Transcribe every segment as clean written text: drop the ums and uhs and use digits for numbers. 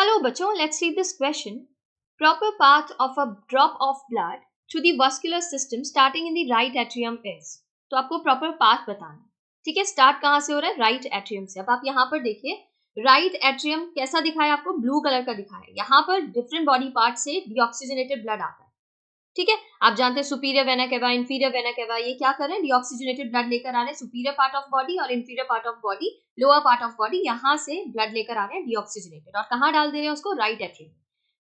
Hello बच्चों, let's read this question. Proper path of a drop of blood to the vascular system starting in the right atrium is. तो आपको proper path बताना है. ठीक है, start कहाँ से हो रहा है? राइट एट्रियम से. अब आप यहाँ पर देखिए, राइट एट्रियम कैसा दिखा है आपको? ब्लू कलर का दिखा है. यहाँ पर डिफरेंट बॉडी पार्ट से डीऑक्सीजनेटेड ब्लड आता है. ठीक है, आप जानते हैं superior vena cava, inferior vena cava, ये क्या कर रहे हैं? डीऑक्सीजनेटेड ब्लड लेकर आ रहे हैं सुपीरियर पार्ट ऑफ बॉडी और inferior part of body, lower part of body, यहाँ से ब्लड लेकर आ रहे हैं डीऑक्सीजनेटेड. और कहाँ डाल दे रहे हैं उसको? Right atrium.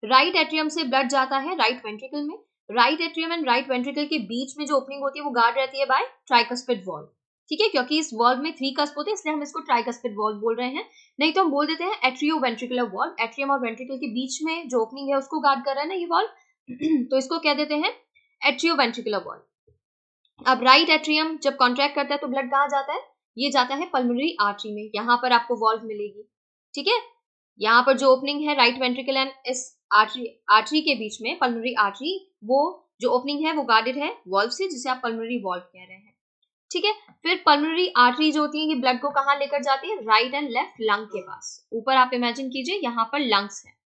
राइट एट्रियम से ब्लड जाता है राइट वेंट्रिकल में. Right atrium and right ventricle के बीच में जो ओपनिंग होती है वो गार्ड रहती है बाय ट्राइकस्पिड वॉल्व. ठीक है, क्योंकि इस वॉल्व में 3 कस्प होते हैं इसलिए हम इसको ट्राइकस्पिड वॉल्व बोल रहे हैं. नहीं तो हम बोल देते हैं एट्रियो वेंट्रिकुलर वॉल्व. एट्रियम और वेंट्रिकल के बीच में जो ओपनिंग है उसको गार्ड कर रहा है ना ये वॉल्व, तो इसको कह देते हैं एट्रियोवेंट्रिकुलर वॉल्व. अब राइट एट्रियम जब कॉन्ट्रैक्ट करता है तो ब्लड कहाँ जाता है? ये जाता है पल्मोनरी आर्टरी में. यहाँ पर आपको वॉल्व मिलेगी. ठीक है, यहाँ पर जो ओपनिंग है राइट वेंट्रिकल एंड इस आर्टरी के बीच में, पल्मोनरी आर्टरी, वो जो ओपनिंग है वो गार्डेड है वॉल्व से, जिसे आप पल्मोनरी वॉल्व कह रहे हैं. ठीक है, फिर पल्मोनरी आर्टरी जो होती है ये ब्लड को कहाँ लेकर जाती है? राइट एंड लेफ्ट लंग के पास. ऊपर आप इमेजिन कीजिए यहाँ पर लंग्स है,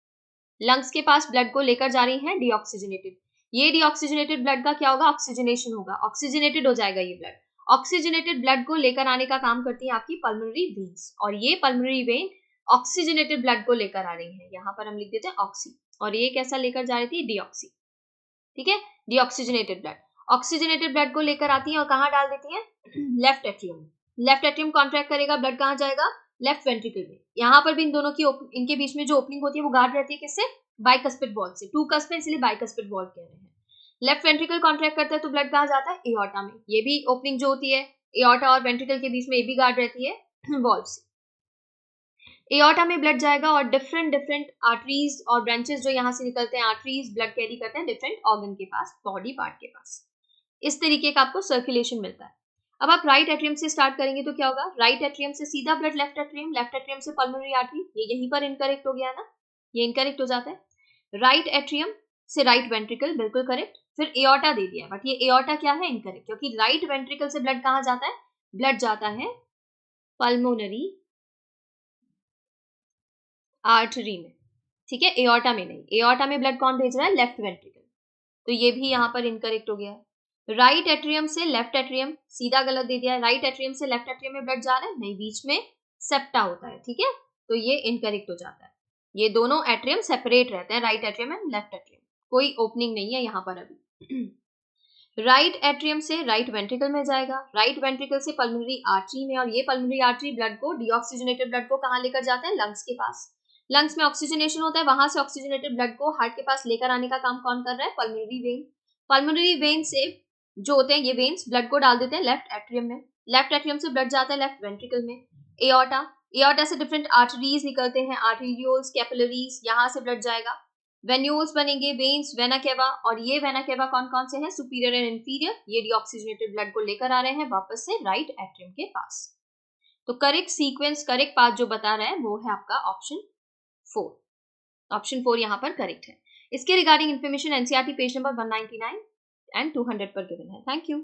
लंग्स के पास ब्लड को लेकर जा रही है डीऑक्सीजनेटेड. ये डीऑक्सीजनेटेड ब्लड का क्या होगा? ऑक्सीजनेशन होगा, ऑक्सीजनेटेड हो जाएगा ये ब्लड. ऑक्सीजनेटेड ब्लड को लेकर आने का काम करती है आपकी पल्मोनरी वेन्स, और ये पल्मोनरी वेन ऑक्सीजनेटेड ब्लड को लेकर आ रही है. यहाँ पर हम लिख देते हैं ऑक्सी, और ये कैसा लेकर जा रही थी? डीऑक्सी. ठीक है, डीऑक्सीजनेटेड ब्लड. ऑक्सीजनेटेड ब्लड को लेकर आती है और कहाँ डाल देती है? Left atrium. Left atrium contract करेगा, ब्लड कहाँ जाएगा? लेफ्ट वेंट्रिकल में. यहाँ पर भी इन दोनों की इनके बीच में जो ओपनिंग होती है वो गार्ड रहती है किससे? बाइकस्पिड वॉल्व से. 2 कस्प है इसलिए बाइकस्पिड वॉल्व कह रहे हैं. लेफ्ट वेंट्रिकल कॉन्ट्रैक्ट करता है तो ब्लड कहाँ जाता है? एओर्टा में. ये भी ओपनिंग जो होती है एओर्टा और वेंट्रिकल के बीच में, ये भी गार्ड रहती है वॉल्व से. एओर्टा में ब्लड जाएगा और डिफरेंट आर्टरीज और ब्रांचेस जो यहाँ से निकलते हैं, आर्टरीज ब्लड कैरी करते हैं डिफरेंट ऑर्गन के पास, बॉडी पार्ट के पास. इस तरीके का आपको सर्कुलेशन मिलता है. अब आप राइट एट्रियम से स्टार्ट करेंगे तो क्या होगा? राइट एट्रियम से सीधा blood left atrium, left atrium से पल्मोनरी आर्टरी. ये यहीं पर इनकरेक्ट हो गया ना, ये इनकरेक्ट हो जाता है. राइट एट्रियम से राइट वेंट्रिकल, बिल्कुल करेक्ट. फिर एओर्टा दे दिया, बट ये एओर्टा क्या है? इनकरेक्ट, क्योंकि राइट वेंट्रिकल से ब्लड कहाँ जाता है? ब्लड जाता है पल्मोनरी आर्टरी में. ठीक है, एओर्टा में नहीं. एओर्टा में ब्लड कौन भेज रहा है? Left ventricle. तो ये भी यहाँ पर इनकरेक्ट हो गया है. राइट एट्रियम से लेफ्ट एट्रियम, सीधा गलत दे दिया है. राइट एट्रियम से लेफ्ट एट्रियम में ब्लड जा रहा है? नहीं, बीच में सेप्टा होता है. ठीक है, तो ये इनकरेक्ट हो जाता है. ये दोनों एट्रियम सेपरेट रहते हैं, right atrium and left atrium. कोई ओपनिंग नहीं है यहाँ पर अभी. राइट एट्रियम से राइट वेंट्रिकल में जाएगा, राइट वेंट्रिकल से पल्मोनरी आर्टरी में, और ये पल्मोनरी आर्टरी ब्लड को, डीऑक्सीजनेटेड ब्लड को कहाँ लेकर जाते हैं? लंग्स के पास. लंग्स में ऑक्सीजनेशन होता है, वहां से ऑक्सीजनेटेड ब्लड को हार्ट के पास लेकर आने का काम कौन कर रहा है? Pulmonary vein. पल्मोनरी वेन से जो होते हैं ये वेन्स ब्लड को डाल देते हैं लेफ्ट एट्रियम में. लेफ्ट एट्रियम से ब्लड जाता है लेफ्ट वेंट्रिकल में. एओर्टा, एओर्टा से डिफरेंट आर्टरीज निकलते हैं, आर्टेरियोल्स, कैपिलरीज, यहाँ से ब्लड जाएगा. वेन्यूल्स बनेंगे, वेन्स, वेना केवा, और ये वेना केवा कौन कौन से हैं? Superior and inferior. ये डीऑक्सीजनेटेड ब्लड को लेकर आ रहे हैं वापस से राइट एट्रियम के पास. तो करेक्ट सीक्वेंस, करेक्ट पाथ जो बता रहा है वो है आपका ऑप्शन 4. ऑप्शन 4 यहाँ पर करेक्ट है. इसके regarding information NCERT page number 199 and 200 पर गिवन है. Thank you.